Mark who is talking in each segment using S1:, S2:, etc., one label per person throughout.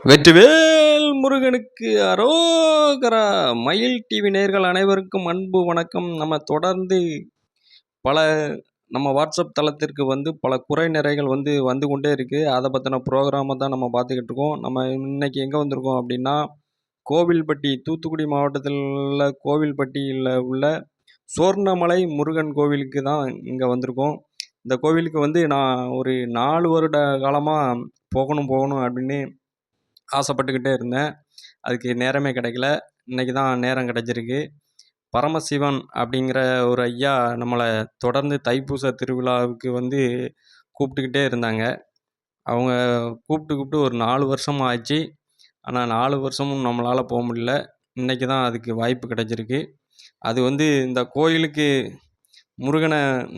S1: வெற்றிவேல் முருகனுக்கு அரோகரா. மயில் டிவி நேயர்கள் அனைவருக்கும் அன்பு வணக்கம். நம்ம தொடர்ந்து பல நம்ம வாட்ஸ்அப் தளத்திற்கு பல குறை நிறைகள் வந்து கொண்டே இருக்குது. அதை பற்றின ப்ரோக்ராமை தான் நம்ம பார்த்துக்கிட்டு இருக்கோம். நம்ம இன்னைக்கு எங்கே வந்திருக்கோம் அப்படின்னா, கோவில்பட்டி, தூத்துக்குடி மாவட்டத்தில் உள்ள கோவில்பட்டியில் உள்ள சுவர்ணமலை முருகன் கோவிலுக்கு தான் இங்கே வந்திருக்கோம். இந்த கோவிலுக்கு நான் ஒரு 4 வருட காலமாக போகணும் அப்படின்னு ஆசைப்பட்டுக்கிட்டே இருந்தேன். அதுக்கு நேரமே கிடைக்கல. இன்றைக்கி தான் நேரம் கிடச்சிருக்கு. பரமசிவன் அப்படிங்கிற ஒரு ஐயா நம்மளை தொடர்ந்து தைப்பூச திருவிழாவுக்கு கூப்பிட்டுக்கிட்டே இருந்தாங்க. அவங்க கூப்பிட்டு ஒரு 4 வருஷமாக ஆச்சு. ஆனால் 4 வருஷமும் நம்மளால் போக முடியல. இன்றைக்கி தான் அதுக்கு வாய்ப்பு கிடச்சிருக்கு. அது இந்த கோயிலுக்கு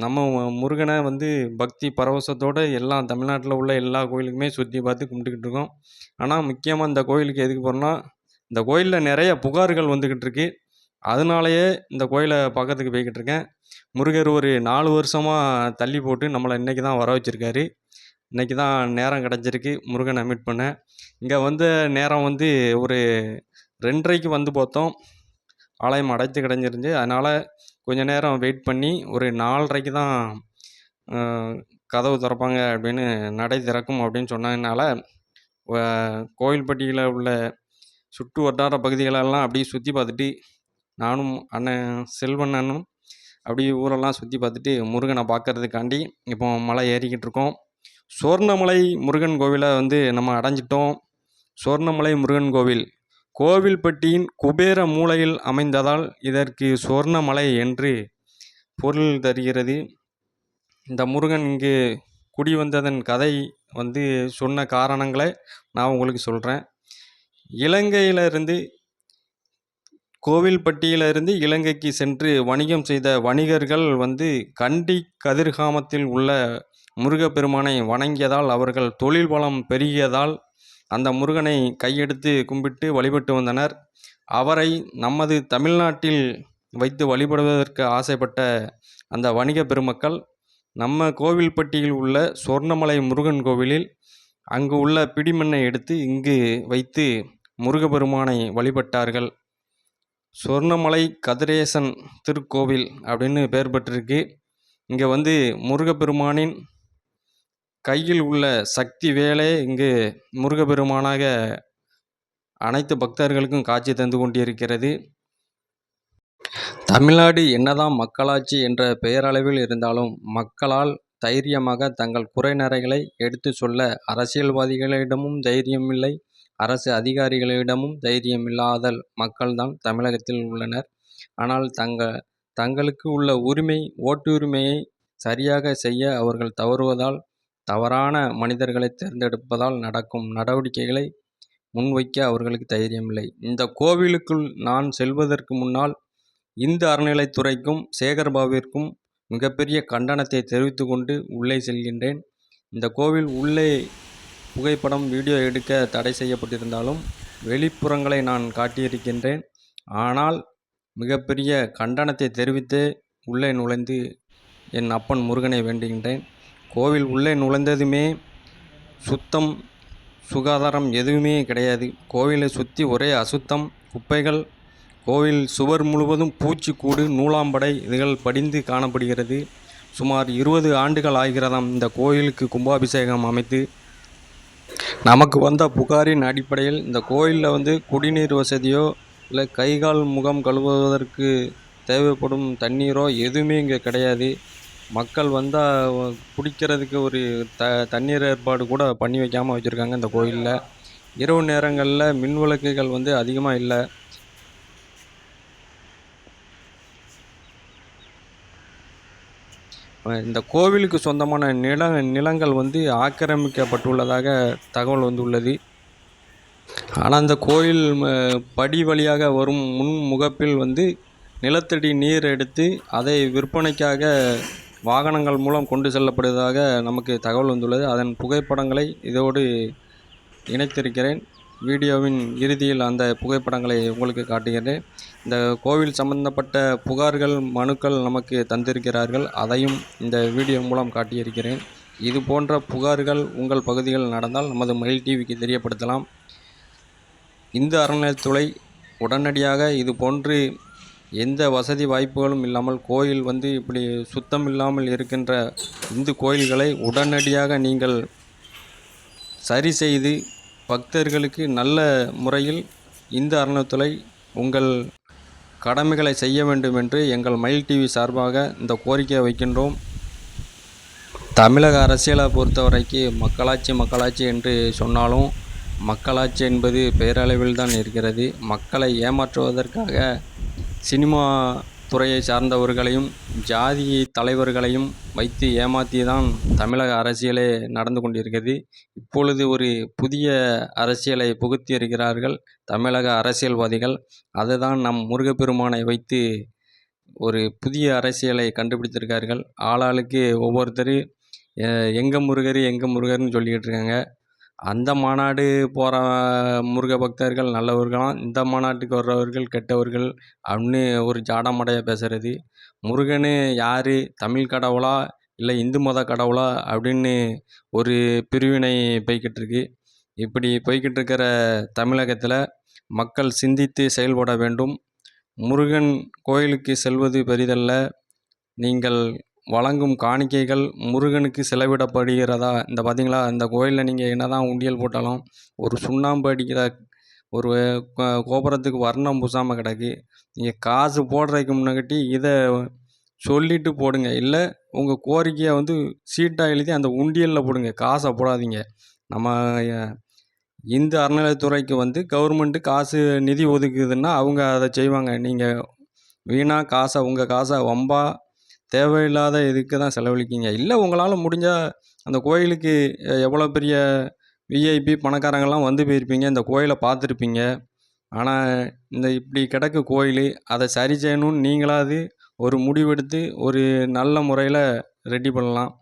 S1: நம்ம முருகனை பக்தி பரவசத்தோடு எல்லாம் தமிழ்நாட்டில் உள்ள எல்லா கோயிலுக்குமே சுற்றி பார்த்து கும்பிட்டுக்கிட்டு இருக்கோம். ஆனால் முக்கியமாக இந்த கோயிலுக்கு எதுக்கு போகிறோன்னா, இந்த கோயிலில் நிறைய புகார்கள் வந்துக்கிட்டு இருக்கு. அதனாலேயே இந்த கோயிலை பார்க்கறதுக்கு போய்கிட்டு இருக்கேன். முருகர் ஒரு 4 வருஷமாக தள்ளி போட்டு நம்மளை இன்றைக்கி தான் வர வச்சுருக்காரு. இன்றைக்கி தான் நேரம் கிடச்சிருக்கு முருகனை மீட் பண்ண. இங்கே நேரம் ஒரு 2:30க்கு பார்த்தோம். ஆலயம் அடைத்து கிடஞ்சிருந்துச்சு. அதனால் கொஞ்ச நேரம் வெயிட் பண்ணி ஒரு 4:30க்கு தான் கதவு திறப்பாங்க அப்படின்னு, நடை திறக்கும் அப்படின்னு சொன்னதுனால கோவில்பட்டியில் உள்ள சுற்று வட்டார பகுதிகளெல்லாம் அப்படியே சுற்றி பார்த்துட்டு, நானும் அண்ணன் செல்வன் அண்ணனும் அப்படியே ஊரெல்லாம் சுற்றி பார்த்துட்டு முருகனை பார்க்கறதுக்காண்டி இப்போ மலை ஏறிக்கிட்டு இருக்கோம். சுவர்ணமலை முருகன் கோவிலை நம்ம அடைஞ்சிட்டோம். சுவர்ணமலை முருகன் கோவில் கோவில்பட்டியின் குபேர மூலையில் அமைந்ததால் இதற்கு சுவர்ணமலை என்று பொருள் தருகிறது. இந்த முருகன் இங்கு குடி வந்ததன் கதை சொன்ன காரணங்களை நான் உங்களுக்கு சொல்கிறேன். இலங்கையிலிருந்து கோவில்பட்டியிலிருந்து இலங்கைக்கு சென்று வணிகம் செய்த வணிகர்கள் கண்டி கதிர்காமத்தில் உள்ள முருகப்பெருமானை வணங்கியதால் அவர்கள் தொழில் வளம் பெருகியதால் அந்த முருகனை கையெடுத்து கும்பிட்டு வழிபட்டு வந்தனர். அவரை நமது தமிழ்நாட்டில் வைத்து வழிபடுவதற்கு ஆசைப்பட்ட அந்த வணிக பெருமக்கள் நம்ம கோவில்பட்டியில் உள்ள சொர்ணமலை முருகன் கோவிலில் அங்கு உள்ள பிடிமண்ணை எடுத்து இங்கு வைத்து முருகப்பெருமானை வழிபட்டார்கள். சொர்ணமலை கதிரேசன் திருக்கோவில் அப்படின்னு பெயர் பெற்றிருக்கு. இங்கே முருகப்பெருமானின் கையில் உள்ள சக்தி வேலே இங்கு முருகப்பெருமானாக அனைத்து பக்தர்களுக்கும் காட்சி தந்து கொண்டிருக்கிறது. தமிழ்நாடு என்னதான் மக்களாட்சி என்ற பெயரளவில் இருந்தாலும் மக்களால் தைரியமாக தங்கள் குறை நிறைகளை எடுத்து சொல்ல அரசியல்வாதிகளிடமும் தைரியம் இல்லை, அரசு அதிகாரிகளிடமும் தைரியம் இல்லாத மக்கள்தான் தமிழகத்தில் உள்ளனர். ஆனால் தங்களுக்கு உள்ள ஓட்டுரிமையை சரியாக செய்ய அவர்கள் தவறுவதால், தவறான மனிதர்களை தேர்ந்தெடுப்பதால் நடக்கும் நடவடிக்கைகளை முன்வைக்க அவர்களுக்கு தைரியமில்லை. இந்த கோவிலுக்குள் நான் செல்வதற்கு முன்னால் இந்து அறநிலைத்துறைக்கும் சேகர்பாபுவிற்கும் மிகப்பெரிய கண்டனத்தை தெரிவித்து கொண்டு உள்ளே செல்கின்றேன். இந்த கோவில் உள்ளே புகைப்படம் வீடியோ எடுக்க தடை செய்யப்பட்டிருந்தாலும் வெளிப்புறங்களை நான் காட்டியிருக்கின்றேன். ஆனால் மிகப்பெரிய கண்டனத்தை தெரிவித்து உள்ளே நுழைந்து என் அப்பன் முருகனை வேண்டுகின்றேன். கோவில் உள்ளே நுழைந்ததுமே சுத்தம் சுகாதாரம் எதுவுமே கிடையாது. கோவிலை சுற்றி ஒரே அசுத்தம், குப்பைகள். கோவில் சுவர் முழுவதும் பூச்சிக்கூடு, நூலாம்படை இதுகள் படிந்து காணப்படுகிறது. சுமார் 20 ஆண்டுகள் ஆகிறதாம் இந்த கோயிலுக்கு கும்பாபிஷேகம் அமைத்து. நமக்கு வந்த புகாரின் அடிப்படையில் இந்த கோயிலில் குடிநீர் வசதியோ இல்லை கைகால் முகம் கழுவுவதற்கு தேவைப்படும் தண்ணீரோ எதுவுமே இங்கே கிடையாது. மக்கள் வந்தால் குடிக்கிறதுக்கு ஒரு தண்ணீர் ஏற்பாடு கூட பண்ணி வைக்காமல் வச்சுருக்காங்க இந்த கோயிலில். இரவு நேரங்களில் மின் விளக்குகள் அதிகமாக இல்லை. இந்த கோவிலுக்கு சொந்தமான நிலங்கள் ஆக்கிரமிக்கப்பட்டுள்ளதாக தகவல் உள்ளது. ஆனால் இந்த கோயில் படி வழியாக வரும் முன் முகப்பில் நிலத்தடி நீர் எடுத்து அதை விற்பனைக்காக வாகனங்கள் மூலம் கொண்டு செல்லப்படுவதாக நமக்கு தகவல் வந்துள்ளது. அதன் புகைப்படங்களை இதோடு இணைத்திருக்கிறேன். வீடியோவின் இறுதியில் அந்த புகைப்படங்களை உங்களுக்கு காட்டுகிறேன். இந்த கோவில் சம்பந்தப்பட்ட புகார்கள், மனுக்கள் நமக்கு தந்திருக்கிறார்கள். அதையும் இந்த வீடியோ மூலம் காட்டியிருக்கிறேன். இது போன்ற புகார்கள் உங்கள் பகுதியில் நடந்தால் நமது மயில் டிவிக்கு தெரியப்படுத்தலாம். இந்து அறநிலையத்துறை உடனடியாக இது போன்று எந்த வசதி வாய்ப்புகளும் இல்லாமல் கோயில் வந்து இப்படி சுத்தம் இல்லாமல் இருக்கின்ற இந்து கோயில்களை உடனடியாக நீங்கள் சரி செய்து பக்தர்களுக்கு நல்ல முறையில் இந்து அறநிலையத்துறை உங்கள் கடமைகளை செய்ய வேண்டும் என்று எங்கள் மயில் டிவி சார்பாக இந்த கோரிக்கையை வைக்கின்றோம். தமிழக அரசியலை பொறுத்தவரைக்கு மக்களாட்சி என்று சொன்னாலும் மக்களாட்சி என்பது பெயரளவில் தான் இருக்கிறது. மக்களை ஏமாற்றுவதற்காக சினிமா துறையை சார்ந்தவர்களையும் ஜாதி தலைவர்களையும் வைத்து ஏமாற்றி தான் தமிழக அரசியலே நடந்து கொண்டிருக்கிறது. இப்பொழுது ஒரு புதிய அரசியலை புகுத்தி இருக்கிறார்கள் தமிழக அரசியல்வாதிகள். அதுதான் நம் முருகப்பெருமானை வைத்து ஒரு புதிய அரசியலை கண்டுபிடித்திருக்கார்கள். ஆளாளுக்கு ஒவ்வொருத்தர் எங்கே முருகர்னு சொல்லிக்கிட்டு இருக்காங்க. அந்த மாநாடு போகிற முருக பக்தர்கள் நல்லவர்களாம், இந்த மாநாட்டுக்கு வர்றவர்கள் கெட்டவர்கள் அப்படின்னு ஒரு ஜாடமாடையாக பேசுகிறது. முருகன் யார், தமிழ் கடவுளா இல்லை இந்து மத கடவுளா அப்படின்னு ஒரு பிரிவினை போய்கிட்டு இருக்கு. இப்படி போய்கிட்டு இருக்கிற தமிழகத்தில் மக்கள் சிந்தித்து செயல்பட வேண்டும். முருகன் கோயிலுக்கு செல்வது பெரிதல்ல, நீங்கள் வழங்கும் காணிக்கைகள் முருகனுக்கு செலவிடப்படுகிறதா? இந்த பார்த்தீங்களா, இந்த கோயிலில் நீங்கள் என்ன தான் உண்டியல் போட்டாலும் ஒரு சுண்ணாம்பு அடிக்கிற ஒரு கோபுரத்துக்கு வர்ணம் பூசாமல் கிடக்கு. நீங்கள் காசு போடுறதுக்கு முன்னாடி இதை சொல்லிவிட்டு போடுங்க. இல்லை உங்கள் கோரிக்கையை வந்து சீட்டாக எழுதி அந்த உண்டியலில் போடுங்க, காசை போடாதீங்க. நம்ம இந்து அறநிலையத்துறைக்கு வந்து கவர்மெண்ட்டு காசு நிதி ஒதுக்குதுன்னா அவங்க அதை செய்வாங்க. நீங்கள் வீணாக காசை உங்கள் காசை வம்பா தேவையில்லாத இதுக்கு தான் செலவழிக்கிங்க. இல்லை உங்களால் முடிஞ்சால் அந்த கோயிலுக்கு எவ்வளோ பெரிய விஐபி பணக்காரங்கள்லாம் வந்து போயிருப்பீங்க, இந்த கோயிலை பார்த்துருப்பீங்க. ஆனால் இந்த இப்படி கிடக்கு கோயில், அதை சரி செய்யணும்னு நீங்களாவது ஒரு முடிவெடுத்து ஒரு நல்ல முறையில் ரெடி பண்ணலாம்.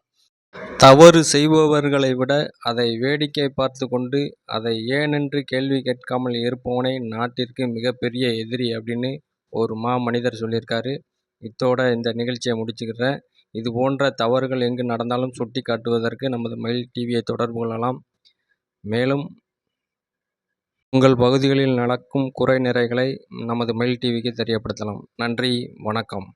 S1: தவறு செய்பவர்களை விட அதை வேடிக்கை பார்த்து கொண்டு அதை ஏனென்று கேள்வி கேட்காமல் இருப்பவனே நாட்டிற்கு மிகப்பெரிய எதிரி அப்படின்னு ஒரு மனிதர் சொல்லியிருக்காரு. இத்தோட இந்த நிகழ்ச்சியை முடிச்சுக்கிறேன். இது போன்ற தவறுகள் எங்கு நடந்தாலும் சுட்டி காட்டுவதற்கு நமது மயில் டிவியை தொடர்பு கொள்ளலாம். மேலும் உங்கள் பகுதிகளில் நடக்கும் குறை நிறைகளை நமது மயில் டிவிக்கு தெரியப்படுத்தலாம். நன்றி, வணக்கம்.